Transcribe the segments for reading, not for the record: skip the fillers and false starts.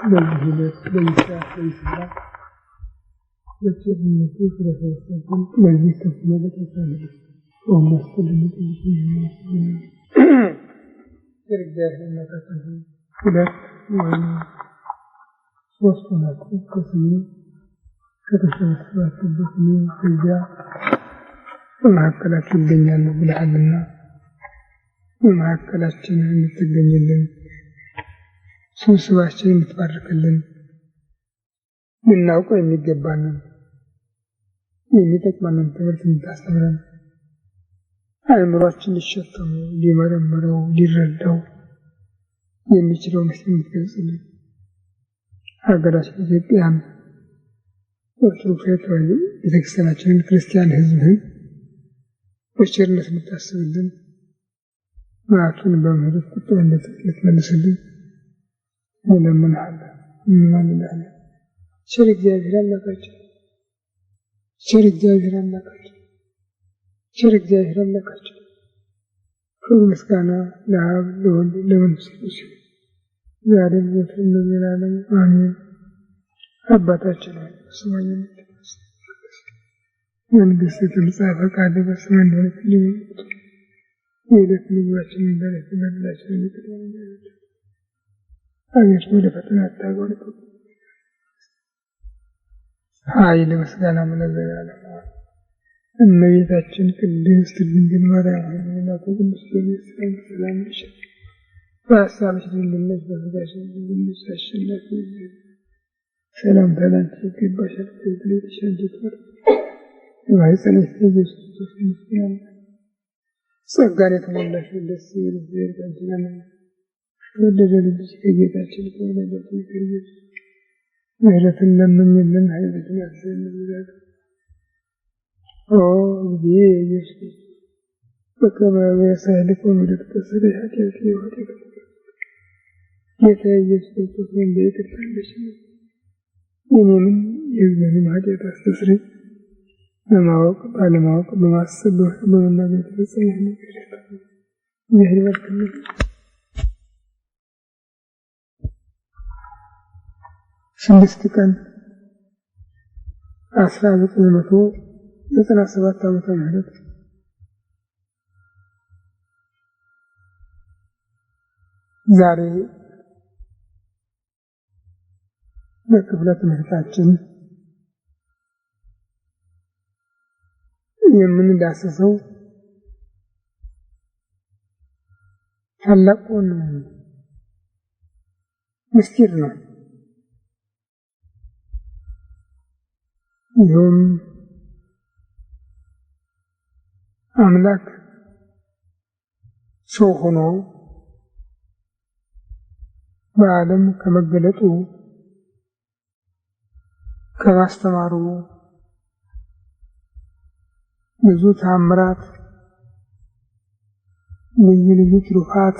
بالهدف بالإسراف بالإسراف لكن النتيجة تكون مجلس تسمية تسالب ومستلمة المسلمين ترجع لما تكون كلات وصلنا كثير كتشوفات الدنيا ترجع وما كلات الدنيا نقول عنا وما كلات نتجني لنا سوسواشين متبركلن ምናውቀው የሚገባንን የሚጠቅመንን ትምህርት እንድታስተምረን አእምሯችን ሊሸከሙ ሊመረምረው ሊረዳው የሚችለው ምስል የምትገልጽልን ሀገራችን ኢትዮጵያን ኦርቶዶክሳዊት ተዋሕዶ ቤተክርስቲያናችንን ክርስቲያን ሕዝብህን በቸርነት የምታስብልን መዓቱን በምህረት ቁጣውን ልትመልስልን እንለምንሃለን እንማልድሃለን። ቸር እግዚአብሔር አምላካችን ቸር እግዚአብሔር አምላካችን ቸር እግዚአብሔር አምላካችን ክብር ምስጋና ለአብ ለወልድ ለመንፈስ ቅዱስ ዛሬም ዘወትርም ለዘላለሙ አሜን። አባታችን ሆይ በሰማይ የምትኖር መንግሥትህ ትምጣ፣ ፈቃድህ በሰማይ እንደሆነች እንዲሁ የዕለት ምግባችንን በዕለቱ በደላችንን ይቅር በለን አቤቱ ወደ ፈተና አታግባን ኃይል ምስጋና ለዘላለሙ እመቤታችን ቅድስት ድንግል ማርያም ሆይ መልአኩ ቅዱስ ገብርኤል ሰላም ይልሻል። በሐሳብሽ ድንግል ነሽ፣ በሥጋሽም ድንግል ነሽ። አሸናፊ ሰላምታ ላንቺ ይገባሻል። ከሴቶች አንቺ የተባረክሽ የማኅፀንሽ ፍሬ ኢየሱስ ክርስቶስ ምስጋና ጸጋን የተሞላሽ ደስ ይበልሽ፣ እግዚአብሔር ከአንቺ ጋር ነውና ከተወደደ ልጅሽ ከጌታችን ከመድኃኒታችን ከኢየሱስ ምሕረትን ለምኝልን ኃይልሽን ያድርግልን ዘላለም። ኦ እግዚእ ኢየሱስ በከመ በሳህልከ ወምድርከ ሥረይ ኃጢአቴ ወኃጢአተ ጌታ ኢየሱስ ክርስቶስ እንደ ይቅርታ እንደሽኝ የእኔንም የሕዝብህንም ኃጢአት አስተስርይ። በማወቅ ባለማወቅ በማሰብ በመናገር የተፈጸመ ነገር እግዚአብሔር ይባርክልን። 6 ቀን 1997 ዓመተ ምህረት ዛሬ በክፍለ ትምህርታችን የምንዳስሰው ታላቁን ምስጢር ነው። ይህም አምላክ ሰው ሆኖ በዓለም ከመገለጡ ከማስተማሩ ብዙ ተአምራት ልዩ ልዩ ትሩፋት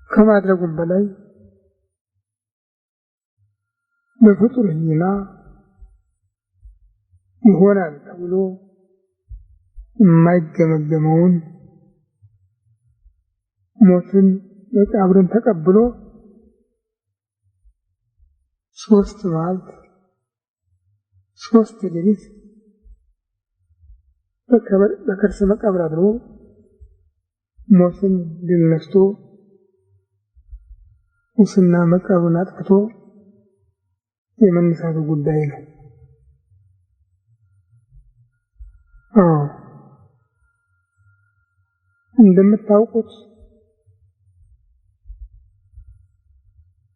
ከማድረጉም በላይ በፍጡር ሕሊና ይሆናል ተብሎ የማይገመገመውን ሞትን መቃብርን ተቀብሎ 3 መዓልት 3 ሌሊት በከርሰ መቃብር አድሮ ሞትን ድል ነስቶ ሙስና መቃብርን አጥፍቶ የመነሳቱ ጉዳይ ነው። እንደምታውቁት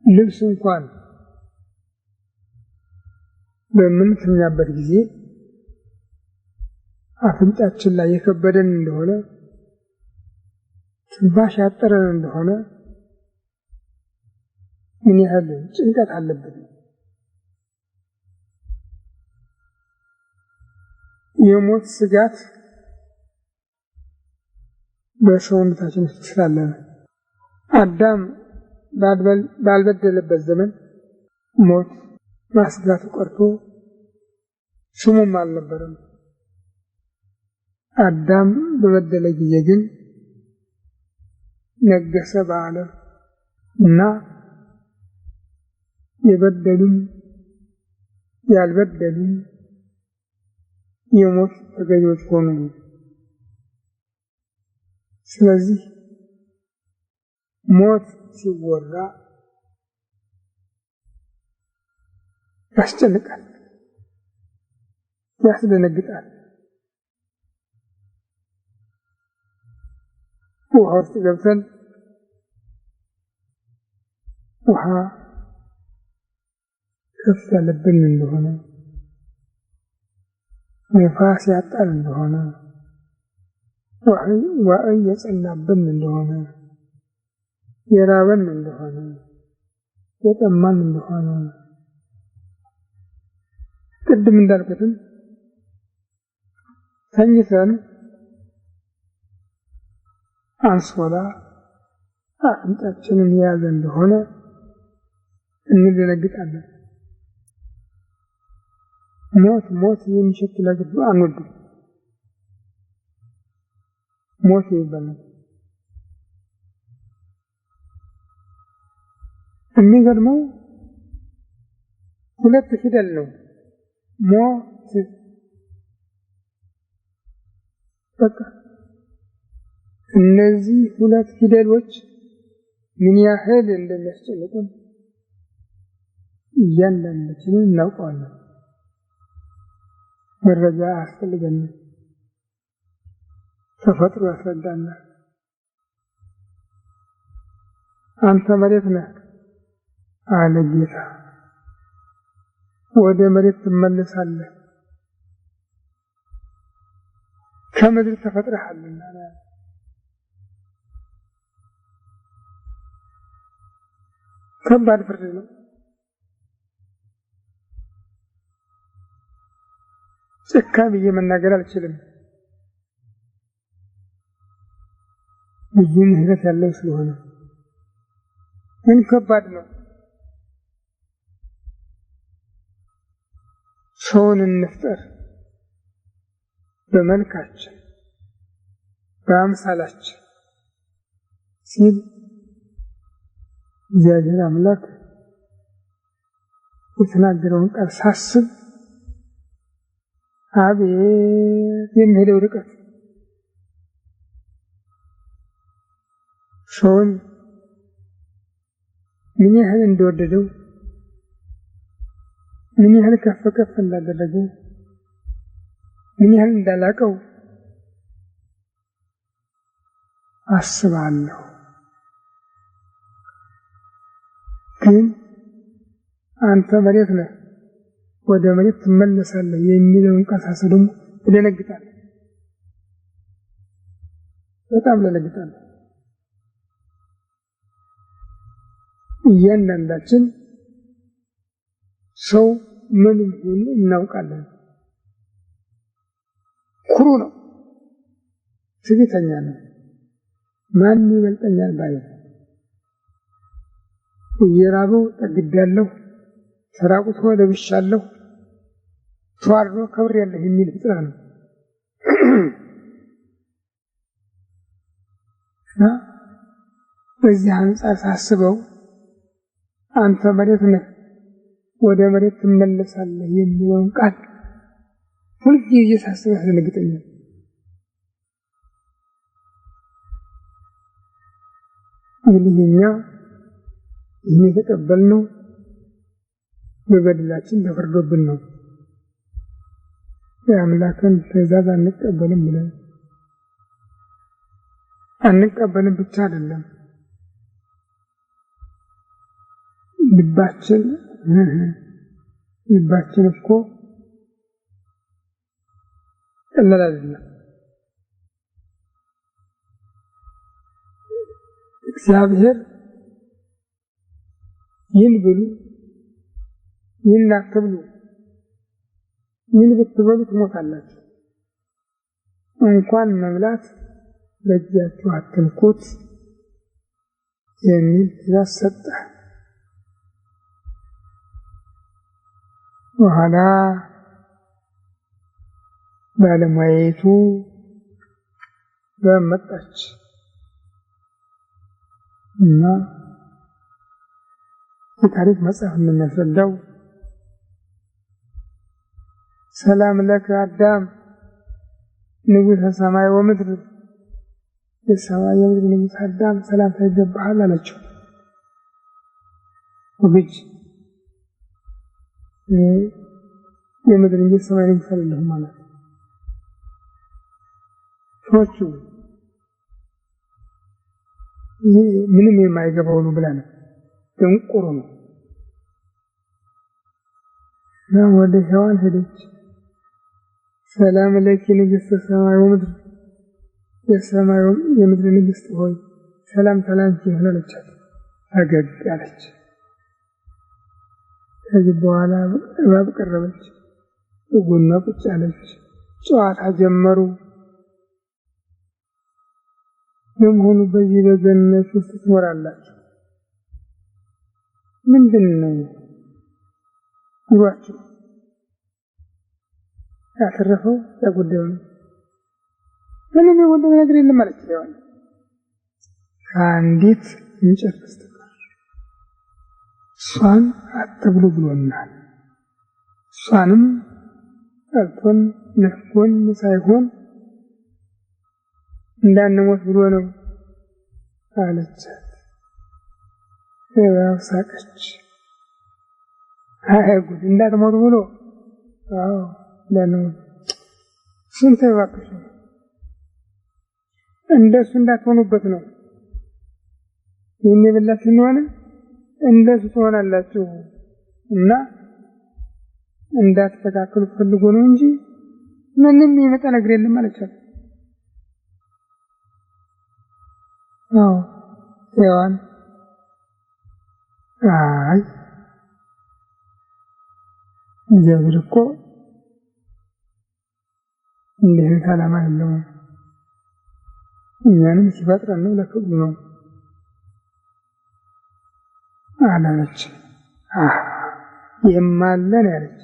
ልብስ እንኳን በምንተኛበት ጊዜ አፍንጫችን ላይ የከበደን እንደሆነ ትንፋሽ ያጠረን እንደሆነ ምን ያህል ጭንቀት አለበት። የሞት ስጋት በሰውነታችን ውስጥ ስላለ አዳም ባልበደለበት ዘመን ሞት ማስጋቱ ቀርቶ ስሙም አልነበረም። አዳም በበደለ ጊዜ ግን ነገሰ በዓለም እና የበደሉም ያልበደሉም የሞት ተገዢዎች ሆኑ። ስለዚህ ሞት ሲወራ ያስጨንቃል፣ ያስደነግጣል። ውሃ ውስጥ ገብተን ውሃ ከፍ ያለብን እንደሆነ፣ ነፋስ ያጣል እንደሆነ፣ ዋዕይ የጸናብን እንደሆነ፣ የራበን እንደሆነ፣ የጠማን እንደሆነ ቅድም እንዳልኩትም ተኝተን አንሶላ አፍንጫችንን የያዘ እንደሆነ እንደነግጣለን። ሞት የሚሸት ነገር አንወድም። ሞት ይባላል። የሚገርመው ሁለት ፊደል ነው። ሞት በቃ እነዚህ ሁለት ፊደሎች ምን ያህል እንደሚያስጨንቁን እያንዳንዳችን እናውቀዋለን። መረጃ አያስፈልገንም። ተፈጥሮ ያስረዳናል። አንተ መሬት ነህ አለ ጌታ፣ ወደ መሬት ትመለሳለህ፣ ከምድር ተፈጥረሃልና። ከባድ ፍርድ ነው። ጭካኔ ብዬ መናገር አልችልም። ብዙ ምህረት ያለው ስለሆነ ግን ከባድ ነው። ሰውን እንፍጠር በመልካችን በአምሳላችን ሲል እግዚአብሔር አምላክ የተናገረውን ቃል ሳስብ አቤት የሚሄደው ርቀት! ሰውን ምን ያህል እንደወደደው፣ ምን ያህል ከፍ ከፍ እንዳደረገው፣ ምን ያህል እንዳላቀው አስባለሁ። ግን አንተ መሬት ነህ ወደ መሬት ትመለሳለህ የሚለውን ቃል ሳስብ ደግሞ እደነግጣለሁ። በጣም እደነግጣለሁ። እያንዳንዳችን ሰው ምን እንደሆነ እናውቃለን። ኩሩ ነው፣ ትዕቢተኛ ነው፣ ማን ይበልጠኛል ባይ ነው። እየራበው ጠግቤያለሁ፣ ተራቁቶ ለብሻለሁ፣ ተዋርዶ ከብሬያለሁ የሚል ፍጥረት ነው እና በዚህ አንጻር ሳስበው አንተ መሬት ነህ ወደ መሬት ትመለሳለህ የሚለውን ቃል ሁልጊዜ ሳስበው ያስደነግጠኛል። እንግዲህ እኛ ይህን የተቀበልነው በበደላችን ተፈርዶብን ነው። የአምላክን ትእዛዝ አንቀበልም ብለን አንቀበልም ብቻ አይደለም፣ ልባችን እኮ ቀላል አይደለም። እግዚአብሔር ይህን ብሉ፣ ይህን አትብሉ፣ ይህን ብትበሉ ትሞታላችሁ፣ እንኳን መብላት በእጃችሁ አትንኩት የሚል ትእዛዝ ሰጠ። በኋላ ባለሙያይቱ በመጣች እና የታሪክ መጽሐፍ እንደሚያስረዳው ሰላም ለከ አዳም ንጉሠ ሰማይ ወምድር የሰማይ የምድር ንጉሥ አዳም ሰላምታ ይገባሃል አለችው። ወግጅ የምድር እንጂ ሰማይ ንጉሥ አይደለሁም ማለት ሰዎቹ ምንም የማይገባው ነው ብላ ነው ደንቆሮ ነው እና ወደ ሔዋን ሄደች። ሰላም ለኪ ንግሥተ ሰማይ ወምድር የሰማይ የምድር ንግሥት ሆይ ሰላምታ ላንቺ ይሁን አለቻት። ፈገግ አለች። ከዚህ በኋላ እባብ ቀረበች፣ ጎኗ ቁጭ አለች። ጨዋታ ጀመሩ። ለመሆኑ በዚህ በገነት ውስጥ ትኖራላችሁ? ምንድን ነው ኑሯችሁ? ያተረፈው ያጎደለው ነው። ምንም የጎደለው ነገር የለም ማለት ነው። ከአንዲት እንጨት በስተቀር እሷን አትብሉ ብሎናል። እሷንም ጠልቶን ነፍጎን ሳይሆን እንዳንሞት ብሎ ነው አለቻት። እባብ ሳቀች። አይ ጉድ እንዳትሞቱ ብሎ እንዳንሞት ስንት እባክሽ እንደሱ እንዳትሆኑበት ነው። ይህን የበላችሁ እንደሆነ እንደሱ ትሆናላችሁ እና እንዳትተካከሉ ፈልጎ ነው እንጂ ምንም የመጣ ነገር የለም አለቻት። ሔዋን አይ እግዚአብሔር እኮ እንዲህ አይነት ዓላማ የለውም። እኛንም ሲፈጥረን ነው ለክብሩ ነው አላለች። የማለን ያለች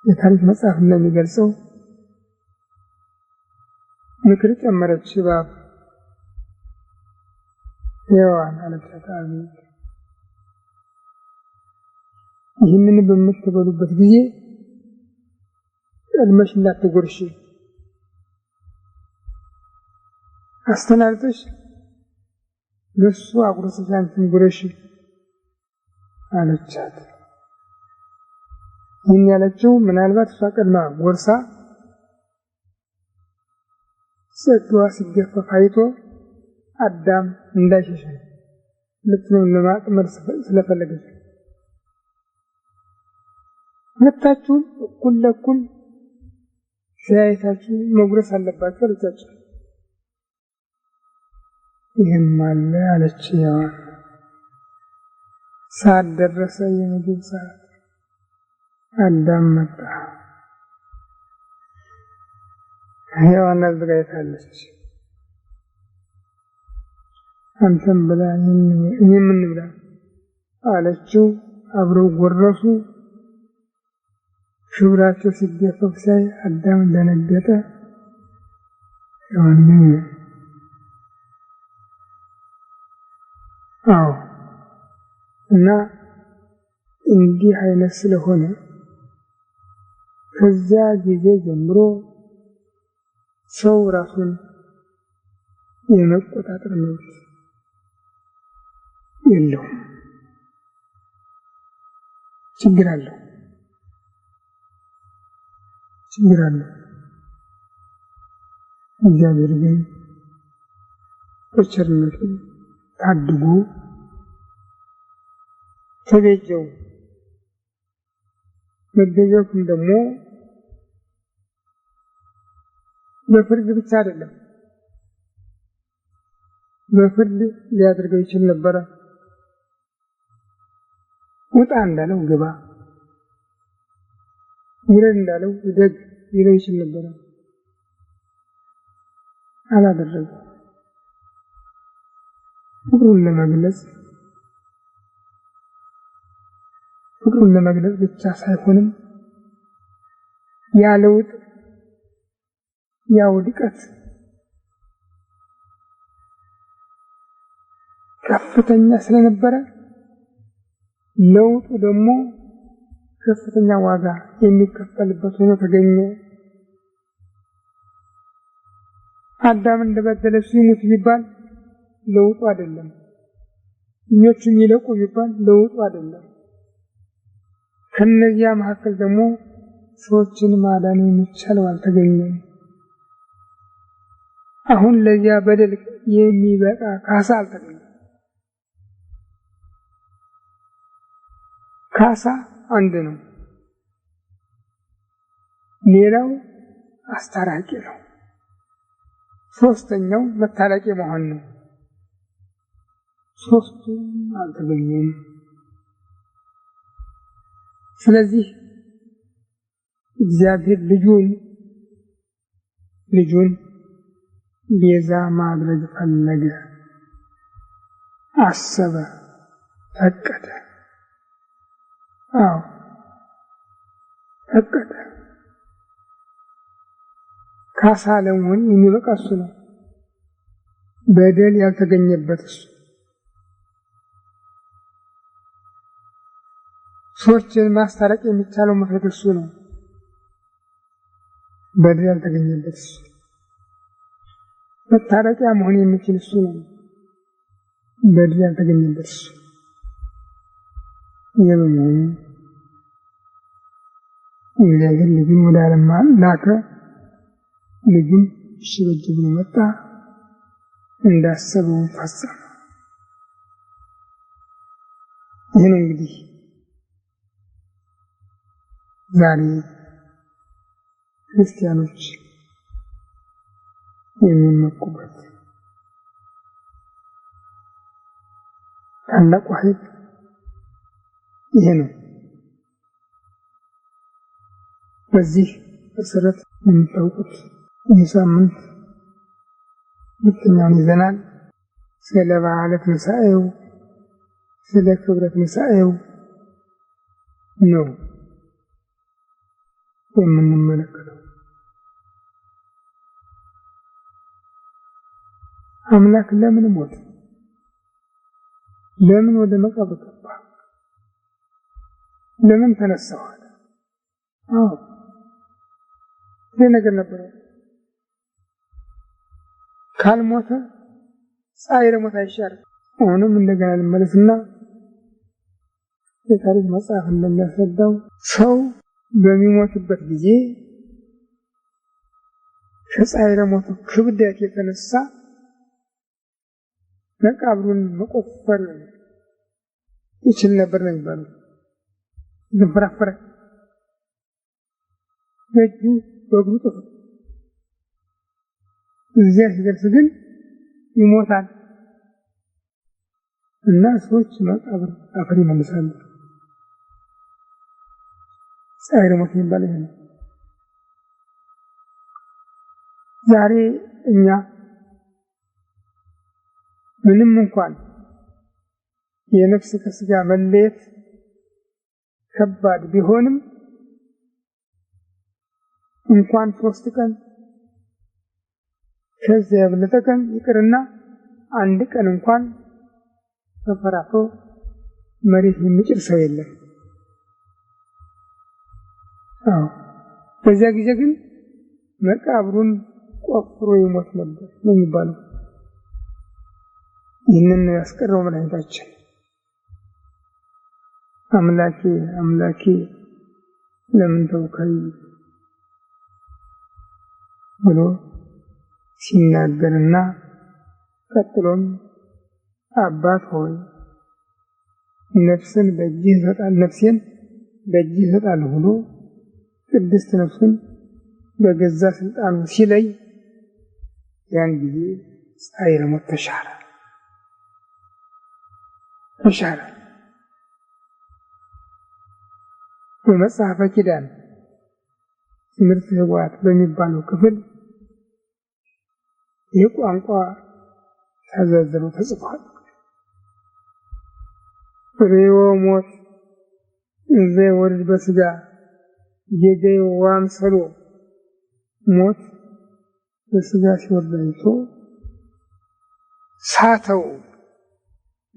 የታሪክ መጽሐፍ እንደሚገልጸው ምክር ጨመረች። እባብ ሔዋን አለቻት፣ አቤት ይህንን በምትበሉበት ጊዜ ቀድመሽ እንዳትጎርሺ አስተናግተሽ ለሱ አጉርሰሽ አንቺን ጉረሺ አለቻት። ይህን ያለችው ምናልባት እሷ ቀድማ ጎርሳ ጸጋዋ ሲገፈፍ አይቶ አዳም እንዳይሸሽ ነው። ሁለቱንም ለማጥመር ስለፈለገች ሁለታችሁም እኩል ለእኩል ሲያይታችሁ መጉረስ አለባችሁ አለቻቸው። ይህም አለ አለች ሔዋን። ሰዓት ደረሰ፣ የምግብ ሰዓት። አዳም መጣ። ሔዋን አዘጋጅታለች። አንተም ብላ እኔም እንብላ አለችው። አብረው ጎረሱ። ክብራቸው ሲገፈፍ ሳይ አዳም ደነገጠ። ሔዋን ግን እና እንዲህ አይነት ስለሆነ ከዚያ ጊዜ ጀምሮ ሰው ራሱን የመቆጣጠር መብት የለውም። ችግር አለው። እግዚአብሔር ግን በቸርነቱ ታድጎ ተቤዠው። መቤዠቱም ደግሞ በፍርድ ብቻ አይደለም፣ በፍርድ ሊያደርገው ይችል ነበረ። ውጣ እንዳለው ግባ፣ ውረድ እንዳለው ውደግ ሊለው ይችል ነበረ። አላደረገም። ፍቅሩን ለመግለጽ ብቻ ሳይሆንም ያለውጥ ያው ድቀት ከፍተኛ ስለነበረ ለውጡ ደግሞ ከፍተኛ ዋጋ የሚከፈልበት ሆኖ ተገኘ። አዳም እንደበደለ ሲሙት ቢባል ለውጡ አይደለም፣ እኞቹም ይለቁ ቢባል ለውጡ አይደለም። ከነዚያ መካከል ደግሞ ሰዎችን ማዳን የሚቻለው አልተገኘም። አሁን ለዚያ በደል የሚበቃ ካሳ አልተገኘም። ካሳ አንድ ነው፣ ሌላው አስታራቂ ነው፣ ሶስተኛው መታረቂ መሆን ነው። ሶስቱም አልተገኘም። ስለዚህ እግዚአብሔር ልጁን ቤዛ ማድረግ ፈለገ፣ አሰበ፣ ፈቀደ። ፈቀደ። ካሳ ለመሆን የሚበቃ እሱ ነው፣ በደል ያልተገኘበት እሱ። ሰዎችን ማስታረቅ የሚቻለው መፍረድ እሱ ነው፣ በደል ያልተገኘበት እሱ። መታረቂያ መሆን የሚችል እሱ ነው፣ በደል ያልተገኘበት እሱ። የመሆኑ እግዚአብሔር ልጁን ወደ ዓለም ላከ። ልጁን እሺ በጅ ብሎ መጣ፣ እንዳሰበው ፈጸመ። ይህ ነው እንግዲህ ዛሬ ክርስቲያኖች የሚመኩበት ታላቁ ኃይል ይሄ ነው። በዚህ መሰረት የምታውቁት ይህ ሳምንት ሁለተኛውን ይዘናል። ስለ በዓለ ትንሣኤው፣ ስለ ክብረ ትንሣኤው ነው የምንመለከተው። አምላክ ለምን ሞተ? ለምን ወደ መቃብር ገባ? ለምን ተነሳው? ይህ ነገር ነበር። ካልሞተ ፀሐይ ለሞት አይሻርም። አሁንም እንደገና ልመለስና የታሪክ መጽሐፍ እንደሚያስረዳው ሰው በሚሞትበት ጊዜ ከፀሐይ ለሞቱ ክብደት የተነሳ መቃብሩን መቆፈር ይችል ነበር ነው የሚባለው። ዝንፈራፈረ በእጁ በእግሩ ጥፍ እዚያ ሲደርስ ግን ይሞታል እና ሰዎች መቃብር አፈር ይመልሳሉ። ፀሐይ ለሞት የሚባለው ይሄ ነው። ዛሬ እኛ ምንም እንኳን የነፍስ ከስጋ መለየት ከባድ ቢሆንም እንኳን 3 ቀን ከዚያ የበለጠ ቀን ይቅርና 1 ቀን እንኳን ተፈራቶ መሬት የሚጭር ሰው የለም። በዚያ ጊዜ ግን መቃብሩን ቆፍሮ ይሞት ነበር ነው የሚባለው። ይህንን ያስቀረው መድኃኒታችን አምላኬ አምላኬ ለምን ተውከኝ ብሎ ሲናገርና ቀጥሎም አባት ሆይ ነፍሴን በእጅህ እሰጣለሁ ብሎ ቅድስት ነፍሱን በገዛ ስልጣኑ ሲለይ ያን ጊዜ ፀሐይ ለሞት ተሻረ። በመጽሐፈ ኪዳን ትምህርተ ኅቡዓት በሚባለው ክፍል የቋንቋ ተዘርዝሮ ተጽፏል። ሬዎ ሞት እንዘ ወርድ በስጋ የገይ ዋምሰሎ ሞት በስጋ ሲወርድ አይቶ ሳተው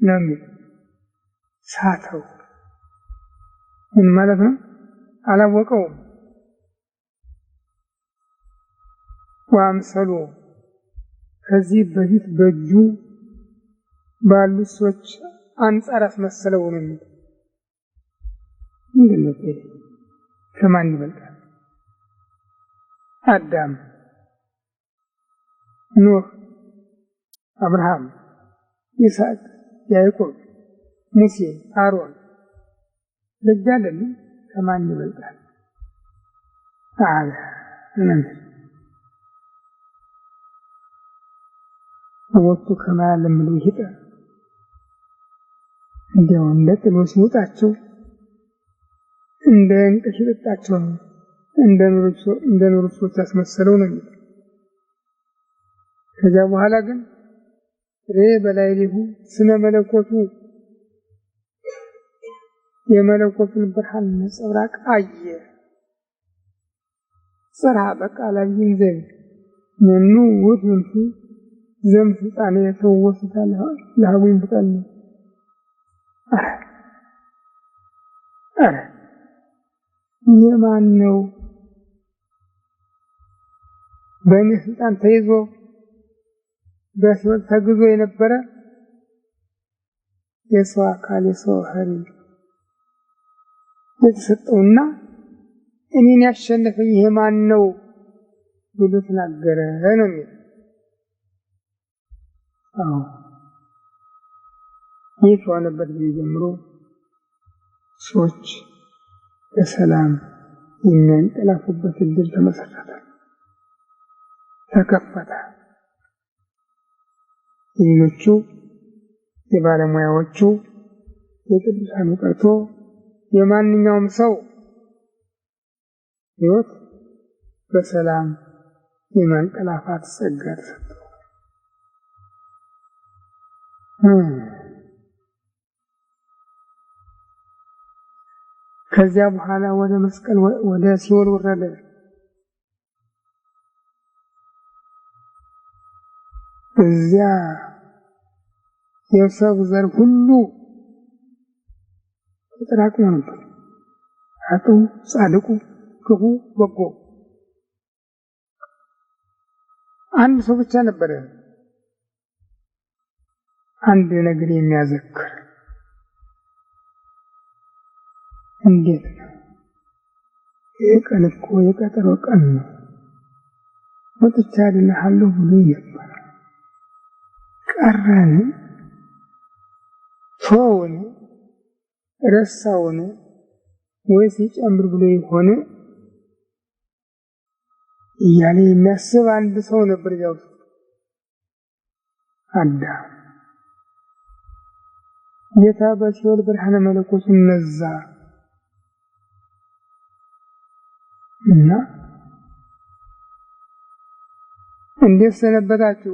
نمي ساتو من مالتنا على وقوم وامثلوا ከዚህ በፊት በእጁ ባሉ ሰዎች አንጻር አስመሰለው ነው የሚለው ምንድነው ከማን ይበልጣል አዳም ኖህ አብርሃም ይስሐቅ ያዕቆብ ሙሴ አሮን ለጃለን ከማን ይበልጣል አለ ወጥቶ ከማል ምለው ይሄዳ እንደው እንደጥሎ ሲወጣቸው እንደ እንቅሽጣቸው እንደ ኑሮች ያስመሰለው ነው ከዛ በኋላ ግን በላይሊሁ ስነ መለኮቱ የመለኮቱን ብርሃን ነጸብራቅ አየ صرح በቃላ ይንዘል ምኑ ወጥንቱ ዘም ፍጣኔ ተወስታለ ለሀጉን ፍጣኔ የማን ነው በእኔ ስልጣን ተይዞ በሲወት ተግዞ የነበረ የሰው አካል የሰው ሀሪ የተሰጠውና እኔን ያሸነፈኝ የማን ነው ብሎ ተናገረ ነው ይህ ከሆነበት ጊዜ ጀምሮ ሰዎች በሰላም የሚንቀላፉበት እድል ተመሰረተ ተከፈተ ሌሎቹ የባለሙያዎቹ የቅዱሳኑ ቀርቶ የማንኛውም ሰው ሕይወት በሰላም የማንቀላፋት ጸጋ ተሰጠው ከዚያ በኋላ ወደ መስቀል ወደ ሲኦል ወረደ እዚያ የሰው ዘር ሁሉ ተጠራቅሞ ነበር አጡ ጻድቁ ክፉ በጎ አንድ ሰው ብቻ ነበር አንድ ነገር የሚያዘክር እንዴት ነው የቀን እኮ የቀጠሮ ቀን ነው ወጥቻ አይደለሁ ብሎ ነበር ቀረን ቶውን ረሳውን ወይስ ይጨምር ብሎ ይሆን እያለ የሚያስብ አንድ ሰው ነበር ያው አዳም የታበሽው ብርሃነ መለኮቱን ነዛ እና እንዴት ሰነበታችሁ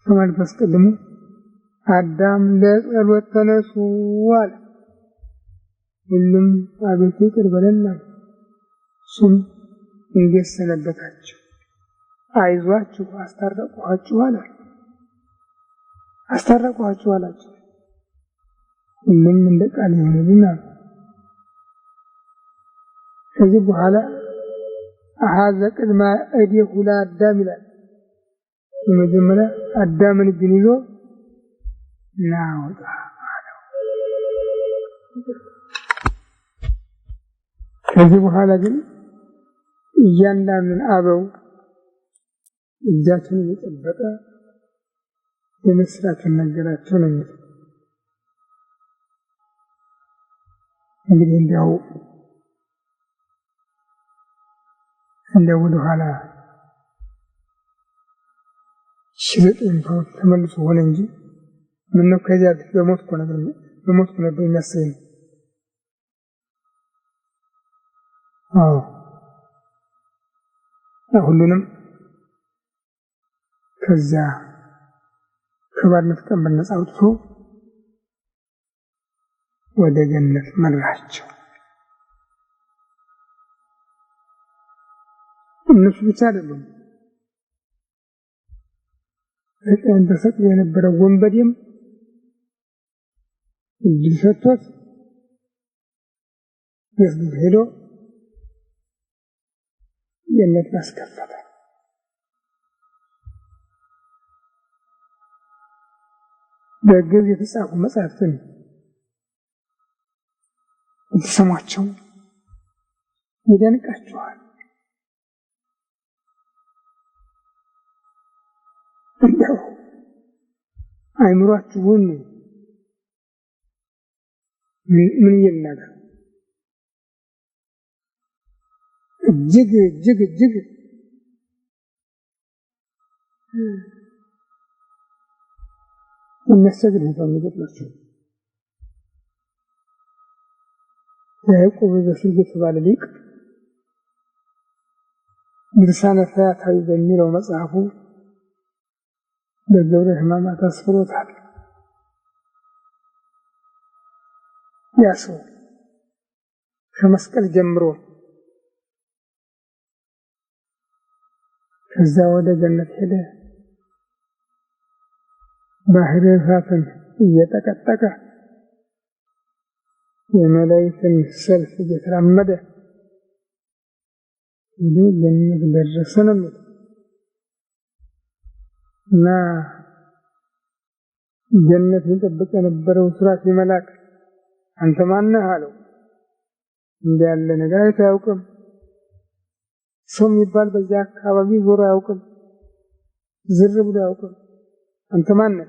ተመልከቱ ቀድሞ አዳም ለጸሎት ተነሱ አለ ሁሉም አቤቱ ይቅር በለን ሱም እንዴት ሰነበታችሁ አይዟችሁ አስታረቋችሁ አለ አስታረቋችሁ አላችሁ ሁሉም እንደ ቃል ይሆንልና ከዚህ በኋላ አሃዘ ቅድመ እዲሁ ለአዳም ይላል የመጀመሪያ አዳምን ግን ይዞ ናውጣ አለው ከዚህ በኋላ ግን እያንዳንዱን አበው እጃቸውን እየጠበቀ የመስራቱን ነገራቸው ነው እንግዲህ እንዲያው ወደ ኋላ ሽርጥን ተመልሶ ሆነ እንጂ ምነው ከዚያ በሞት ነበር የሚያሰኝ ሁሉንም ከዚያ ከባርነት ቀንበር ነፃ አውጥቶ ወደ ገነት መራቸው እነሱ ብቻ አይደሉም እንደ ሰጥ የነበረው ወንበዴም እጅ ሰጥቶት የዝብ ሄዶ የነት ማስከፈተ በግዕዝ የተጻፉ መጻሕፍትን ብትሰሟቸው ይደንቃችኋል። እንደው አይምሯችሁን ምን ይልናገር እጅግ እጅግ እጅግ የሚያሰግድ ነው የሚገጥማቸው። ያዕቆብ ዘስርግ የተባለ ሊቅ ድርሳነ ፈያታዊ በሚለው መጽሐፉ በገብረ ሕማማት አስፍሮታል። ያ ሰው ከመስቀል ጀምሮ ከዛ ወደ ገነት ሄደ። ባህረ እሳትን እየጠቀጠቀ የመላእክትን ሰልፍ እየተራመደ ገነት ደረሰ ነው እና ገነት ይጠብቅ የነበረው ሱራፊል መልአክ አንተ ማን ነህ አለው። እንዲህ ያለ ነገር አያውቅም። ሰው የሚባል በዚያ አካባቢ ዞሮ አያውቅም። ዝር ብሎ አያውቅም። አንተ ማን ነህ?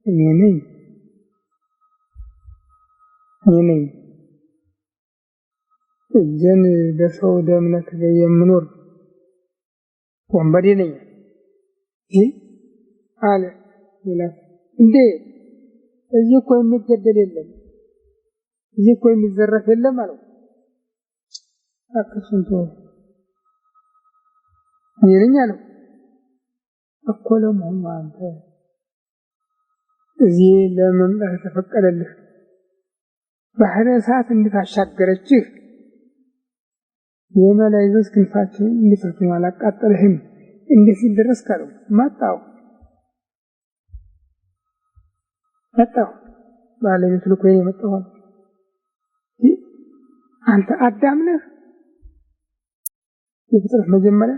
እኔ ነኝ እጄን በሰው ደም ነክሬ የምኖር ወንበዴ ነኝ አለ። እንዴ እዚህ እኮ የሚገደል የለም፣ እዚህ እኮ የሚዘረፍ የለም አለው። አክሱንቶ ይልኝ አለው እኮ ለመሆኑ አንተ እዚህ ለመምጣት ተፈቀደልህ ባህረ እሳት እንዴት አሻገረችህ? የመላእክት ክንፋቸው እንዴት አላቃጠለህም? እንዴት ሲደረስ ካለው መጣው ባለቤቱ ልኮ የመጣው አንተ አዳም ነህ? የፍጥረት መጀመሪያ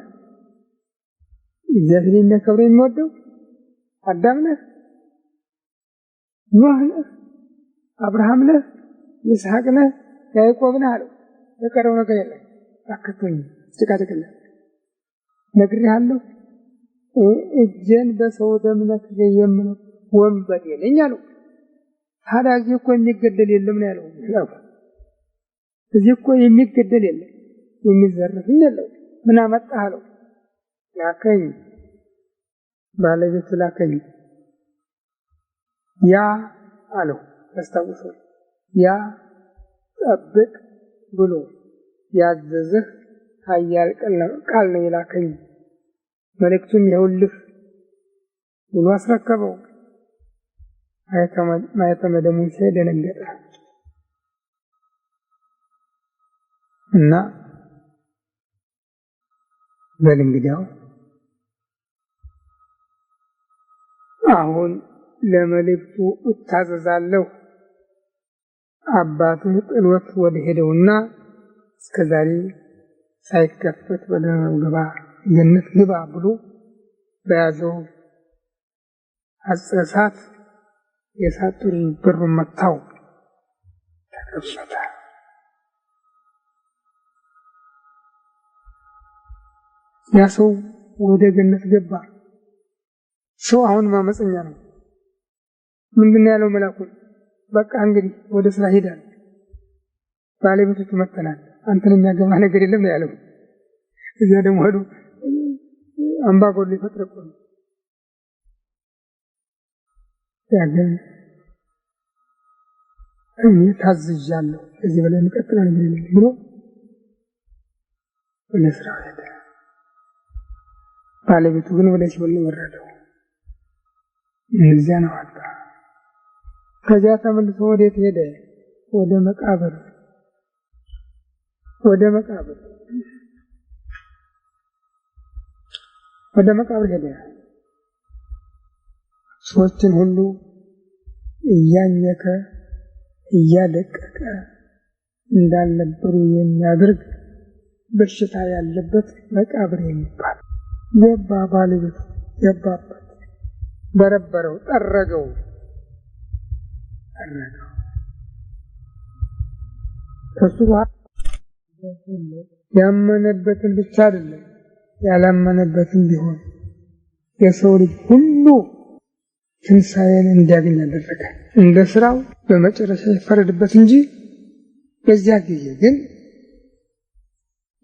እግዚአብሔር የሚያከብረው የሚወደው አዳም ነህ? ኖህ ነህ? አብርሃም ነህ? ይስሐቅ ነህ? ያዕቆብ ነህ አለው። የቀረው ነገር የለም። አከተኝ ጭቃጭቅለ ነግሬሃለሁ። እጄን በሰው ደም ነክሬ የምኖር ወንበዴ ነኝ አለው። ታዲያ እዚህ እኮ የሚገደል የለም ነው ያለው። እዚህ እኮ የሚገደል የለም፣ የሚዘረፍም የለም። ምን አመጣህ አለው። ላከኝ ባለቤቱ ላከኝ። ያ አለው አስታውሰው፣ ያ ጠብቅ ብሎ ያዘዘህ ኃያል ቃል ነው የላከኝ። መልእክቱን ይኸውልህ ብሎ አስረከበው። ማየተመ ደሙን ሲያይ ደነገጠ እና በል እንግዲያው አሁን ለመልእክቱ እታዘዛለሁ። አባትህ ጥሎት ወደ ሄደውና እስከዛሬ ሳይከፈት በደረገባ ገነት ግባ ብሎ በያዘው አጽሳት የሳጥሩ በሩን መታው፣ ተከፈተ። ያ ሰው ወደ ገነት ገባ። ሰው አሁን ማመፀኛ ነው። ምንድን ያለው መልአኩ? በቃ እንግዲህ ወደ ስራ ሄዳል፣ ባለቤቶቹ መጥተናል፣ አንተን የሚያገባ ነገር የለም ያለው። እዚያ ደግሞ ሄዱ አምባጎል ሊፈጥረቁ ያገኝ እኔ ታዝዣለሁ፣ ከዚህ በላይ የሚቀጥል ነገር የለም ብሎ ወደ ስራ ሄደ። ባለቤቱ ግን ወደ ሲኦል ወረደው። እዚያ ነው አጣ። ከዚያ ተመልሶ ወዴት ሄደ? ወደ መቃብር። ወደ መቃብር ሄደ። ሰዎችን ሁሉ እያኘከ እያደቀቀ እንዳልነበሩ የሚያደርግ በሽታ ያለበት መቃብር የሚባል ገባ። ባለቤቱ ገባበት፣ በረበረው፣ ጠረገው። ከሱ ያመነበትን ብቻ አይደለም ያላመነበትን ቢሆን የሰው ልጅ ሁሉ ትንሣኤን እንዲያገኝ ያደረገ እንደ ስራው በመጨረሻ ይፈረድበት እንጂ በዚያ ጊዜ ግን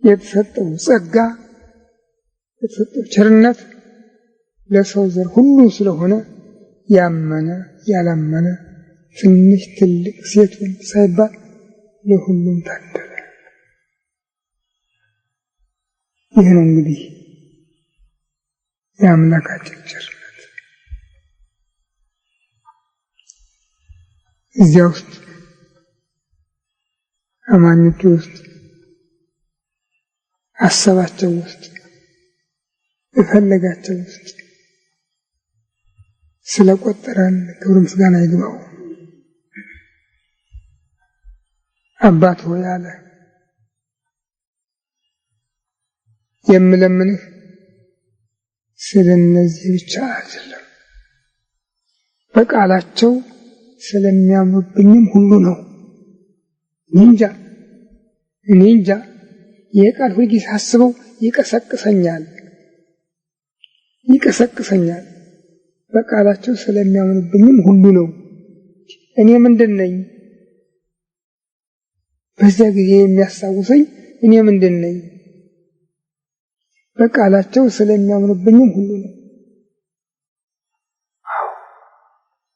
የተሰጠው ጸጋ የተሰጠው ቸርነት ለሰው ዘር ሁሉ ስለሆነ ያመነ ያላመነ ትንሽ ትልቅ ሴት ወንድ ሳይባል ለሁሉም ታደለ። ይህ ነው እንግዲህ የአምላካችን ቸርነት። እዚያ ውስጥ አማኞቹ ውስጥ አሰባቸው ውስጥ የፈለጋቸው ውስጥ ስለቆጠረን ክብር ምስጋና ይግባው። አባት ሆይ አለ የምለምንህ ስለነዚህ ብቻ አይደለም፣ በቃላቸው ስለሚያምኑብኝም ሁሉ ነው። እኔ እንጃ ይህ ቃል ሁልጊዜ ሳስበው ይቀሰቅሰኛል። በቃላቸው ስለሚያምኑብኝም ሁሉ ነው። እኔ ምንድን ነኝ? በዚያ ጊዜ የሚያስታውሰኝ እኔ ምንድን ነኝ? በቃላቸው ስለሚያምኑብኝም ሁሉ ነው።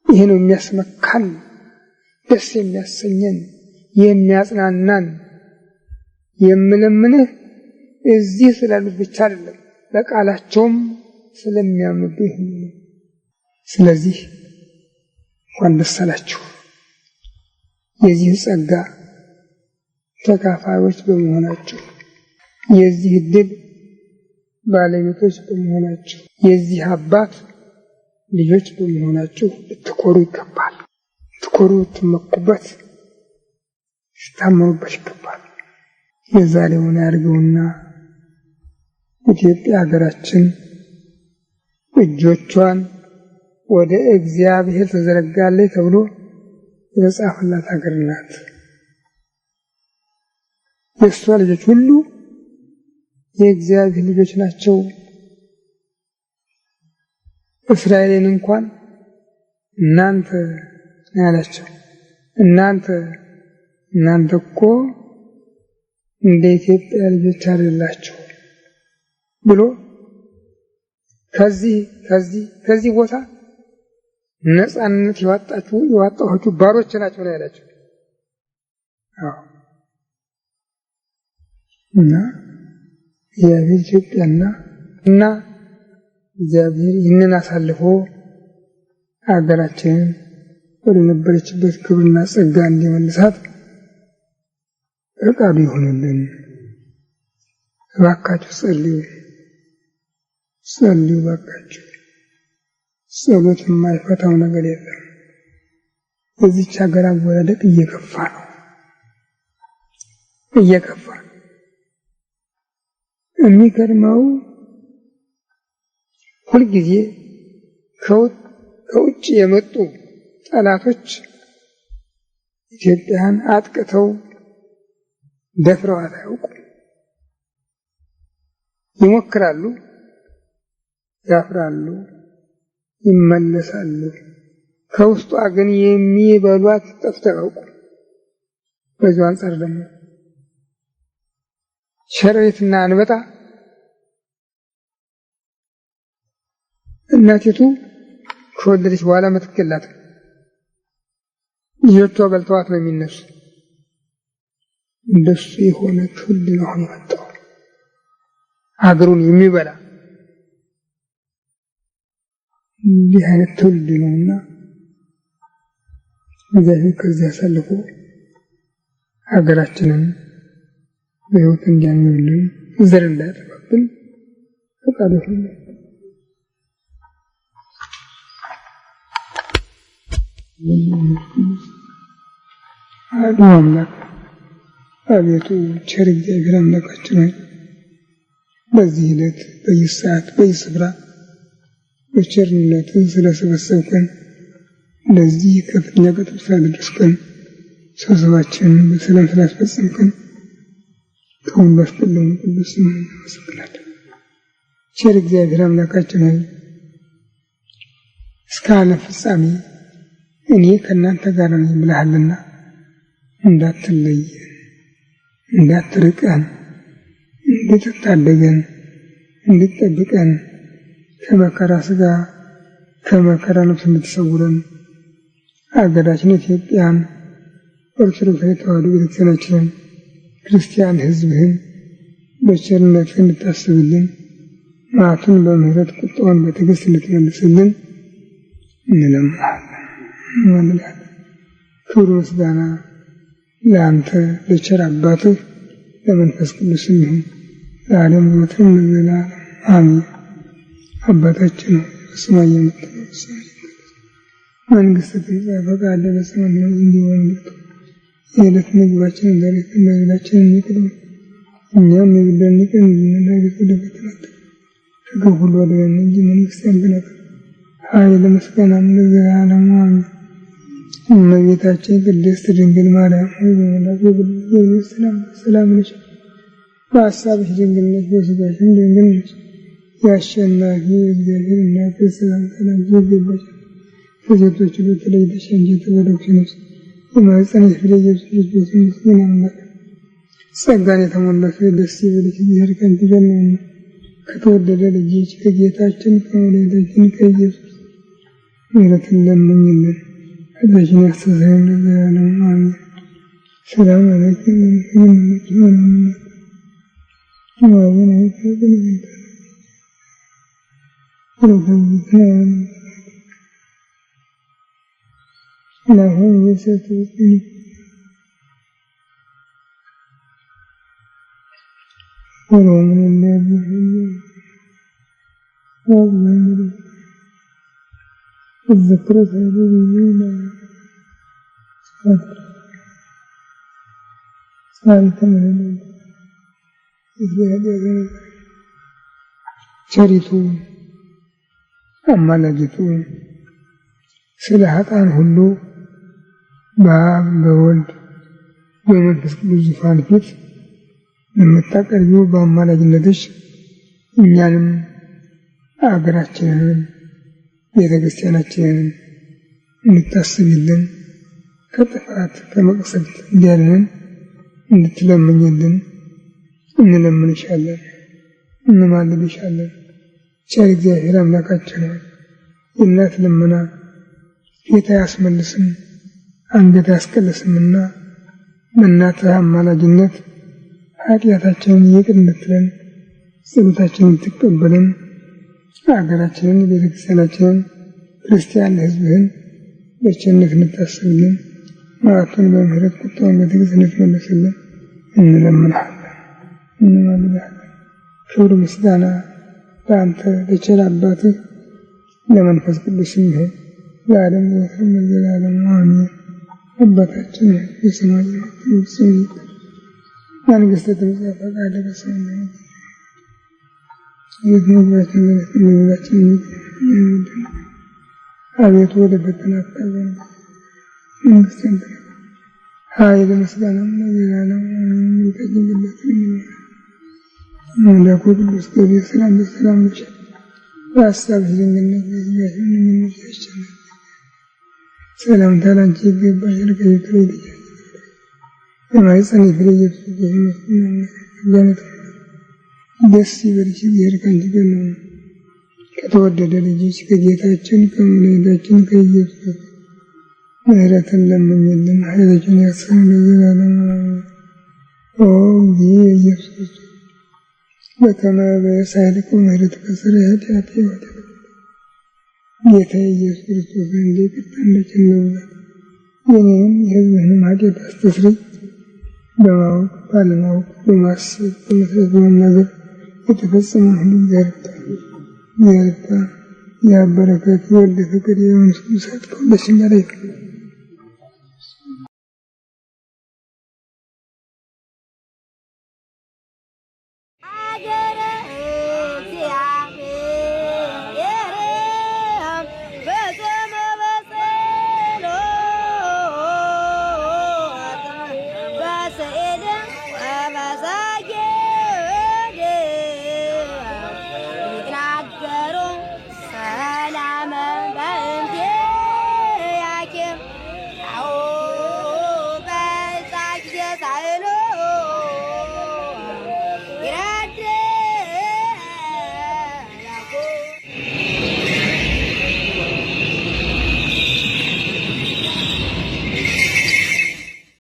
ይሄ ነው የሚያስመካን፣ ደስ የሚያሰኘን፣ የሚያጽናናን። የምለምንህ እዚህ ስላሉት ብቻ አይደለም፣ በቃላቸውም ስለሚያምኑብኝ ሁሉ ነው። ስለዚህ እንኳን ደስ አላችሁ የዚህ ጸጋ ተካፋዮች በመሆናችሁ፣ የዚህ ዕድል ባለቤቶች በመሆናችሁ፣ የዚህ አባት ልጆች በመሆናችሁ ልትኮሩ ይገባል። ልትኮሩ፣ ልትመኩበት፣ ልታመኑበት ይገባል። የዛሬውን ያድርገውና ኢትዮጵያ ሀገራችን እጆቿን ወደ እግዚአብሔር ተዘረጋለች ተብሎ የተጻፈላት ሀገር ናት። የእሷ ልጆች ሁሉ የእግዚአብሔር ልጆች ናቸው። እስራኤልን እንኳን እናንተ ያላቸው እናንተ እኮ እንደ ኢትዮጵያ ልጆች አይደላችሁ ብሎ ከዚህ ቦታ ነፃነት ያወጣችሁ ባሮች ናቸው ነው ያላቸው። እና እግዚአብሔር ኢትዮጵያና እግዚአብሔር ይህንን አሳልፎ ሀገራችንን ወደ ነበረችበት ክብርና ጸጋ እንዲመልሳት ፈቃዱ ይሁንልን። እባካችሁ ጸልዩ እባካችሁ። ጸሎት የማይፈታው ነገር የለም። በዚች ሀገር አወዳደቅ እየከፋ ነው። የሚገርመው ሁልጊዜ ከውጭ የመጡ ጠላቶች ኢትዮጵያን አጥቅተው ደፍረው አያውቁም። ይሞክራሉ፣ ያፍራሉ፣ ይመለሳሉ። ከውስጧ ግን የሚበሏት ጠፍተው አያውቁም። በዚሁ አንጻር ደግሞ ሸረሪትና አንበጣ እናቲቱ ከወለደች በኋላ ምትክ የላትም። ልጆቿ በልተዋት ነው የሚነሱ። እንደሱ የሆነ ትውልድ ነው አሁን የመጣው፣ ሀገሩን የሚበላ እንዲህ አይነት ትውልድ ነውና እግዚአብሔር ከዚህ አሳልፎ ሀገራችንን በሕይወት እንዲያኖርልን ዘር እንዳያጠፋብን ፈቃዱ ይሁን። አሐዱ አምላክ አቤቱ ቸር እግዚአብሔር አምላካችን ሆይ በዚህ ዕለት በዚህ ሰዓት በዚህ ስፍራ በቸርነትህ ስለሰበሰብከን ለዚህ ከፍተኛ ቀጠሮ ስላደረስከን ስብሰባችንን በሰላም ስላስፈጸምከን ከሁሉ አስቀድሞ ቅዱስ ስምህን እናመሰግናለን። ቸር እግዚአብሔር አምላካችን ሆይ እስከ ዓለም ፍጻሜ እኔ ከእናንተ ጋር ነኝ ብለሃልና እንዳትለየን፣ እንዳትርቀን፣ እንድትታደገን፣ እንድትጠብቀን ከመከራ ሥጋ ከመከራ ነፍስ እንድትሰውረን አገራችን ኢትዮጵያን ኦርቶዶክሳዊ ተዋሕዶ ቤተክርስቲያናችንን ክርስቲያን ሕዝብህን በቸርነትህ እንድታስብልን መዓቱን በምህረት ቁጣውን በትዕግስት እንድትመልስልን እንለምንሃለን። ክብር ምስጋና ለአንተ ለቸር አባትህ ለመንፈስ ቅዱስ ይሁን ለዓለም ዘወትርም ለዘላለሙ አሜን። አባታችን ሆይ በሰማይ የምትኖር ስምህ ይቀደስ፣ መንግሥትህ ትምጣ፣ ፈቃድህ በሰማይ እንደሆነች የዕለት ምግባችንን ዛሬ ስጠን፣ በደላችንን ይቅር በለን እኛም የበደሉንን ይቅር እንደምንል፣ ወደ ፈተና አታግባን ከክፉ ሁሉ አድነን እንጂ መንግሥት ያንተ ናት፣ ኃይል ምስጋናም ለዘላለሙ አሜን። እመቤታችን ቅድስት ድንግል ማርያም ሆይ በመልአኩ በቅዱስ ገብርኤል ሰላም ነሽ፣ በሐሳብሽ ድንግል ነሽ፣ በሥጋሽም ድንግል ነሽ። የአሸናፊ እግዚአብሔር እናት ሰላምታ ላንቺ ይገባሻል። ከሴቶች ሁሉ ተለይተሽ አንቺ የተባረክሽ ነሽ፣ የማኅፀንሽ ፍሬ ኢየሱስ ክርስቶስ ይመስገን አምላክ። ጸጋን የተሞላሽ ሆይ ደስ ይበልሽ፣ እግዚአብሔር ከአንቺ ጋር ነውና ከተወደደ ልጅሽ ከጌታችን ከመድኃኒታችን ከኢየሱስ ምሕረትን ለምኝልን ኃጢአታችንን ያስተሰርይልን ለዘላለሙ አሜን። ሰላም አለይኩም ቸሪቱ አማላጅቱ ስለ ኃጥአን ሁሉ በአብ በወልድ በመንፈስ ቅዱስ ዙፋን ፊት በምታቀርቢው በአማላጅነትሽ እኛንም አገራችንንም ቤተክርስቲያናችንንም እንድታስቢልን ከጥፋት ከመቅሰፍት እንዲያድነን እንድትለምኝልን እንለምንሻለን፣ እንማልድሻለን። ቸር እግዚአብሔር አምላካችን ሆይ የእናት ልመና ጌታ ያስመልስም አንገት ያስቀልስምና በእናትህ አማላጅነት ኃጢአታችንን ይቅር እንድትለን ጸሎታችንን ትቀበለን አገራችንን ቤተክርስቲያናችንን ክርስቲያን ሕዝብህን በቸርነት እንድታስብልን መዓቱን በምህረት ቁጣውን በትዕግስት እንድትመልስልን እንለምንሃለን፣ እንማልድሃለን። ክብር ምስጋና ለአንተ ለቸር አባትህ ለመንፈስ ቅዱስ ይሁን ዛሬም ዘወትርም ለዘላለሙ አሜን። አባታችን ሆይ በሰማይ የምትኖር ስምህ ይቀደስ፣ መንግሥትህ ትምጣ፣ ፈቃድህ በሰማይ እንደሆነች የዕለት ምግባችንን በደላችንን ይቅር በለን አቤቱ ወደ ፈተና አታግባን፣ መንግሥት ያንተ ናት፣ ኃይል ምስጋናም ለዘላለሙ አሜን። ጌታችን ሁላችንን ይማረን። መልአኩ ቅዱስ ገብርኤል ሰላም በሰላም ነሽ፣ በሐሳብሽ ድንግል ነሽ፣ በሥጋሽም ድንግል ነሽ። አሸናፊ ሰላምታ ላንቺ ይገባሻል። ከሴቶች ተለይተሽ የማኅፀንሽ ፍሬ ኢየሱስ ክርስቶስ ይመስገን አምላክ። ደስ ይበልሽ፣ እግዚአብሔር ከአንቺ ጋር ነውና ከተወደደ ልጅሽ ከጌታችን ከመድኃኒታችን ከኢየሱስ ክርስቶስ ምሕረትን ለምኝልን ኃጢአታችንን ያስተሰርይልን ለዘላለሙ አሜን። ኦ እግዚእ ኢየሱስ ክርስቶስ በከመ በሳህልከ ምሕረትከ ሥረይ ኃጢአቴ ወኃጢአተ ጌታ ኢየሱስ ክርስቶስ እንደ ይቅርታ እንደ ቸርነትህ የእኔንም የሕዝብህንም ኃጢአት አስተስርይ። በማወቅ ባለማወቅ በማሰብ በመስራት በመናገር የተፈጸመ ሁሉ እግዚአብሔር ይፍታ። የአብ በረከት የወልድ ፍቅር የመንፈስ ቅዱስ ከሁላችን ጋር ይሁን።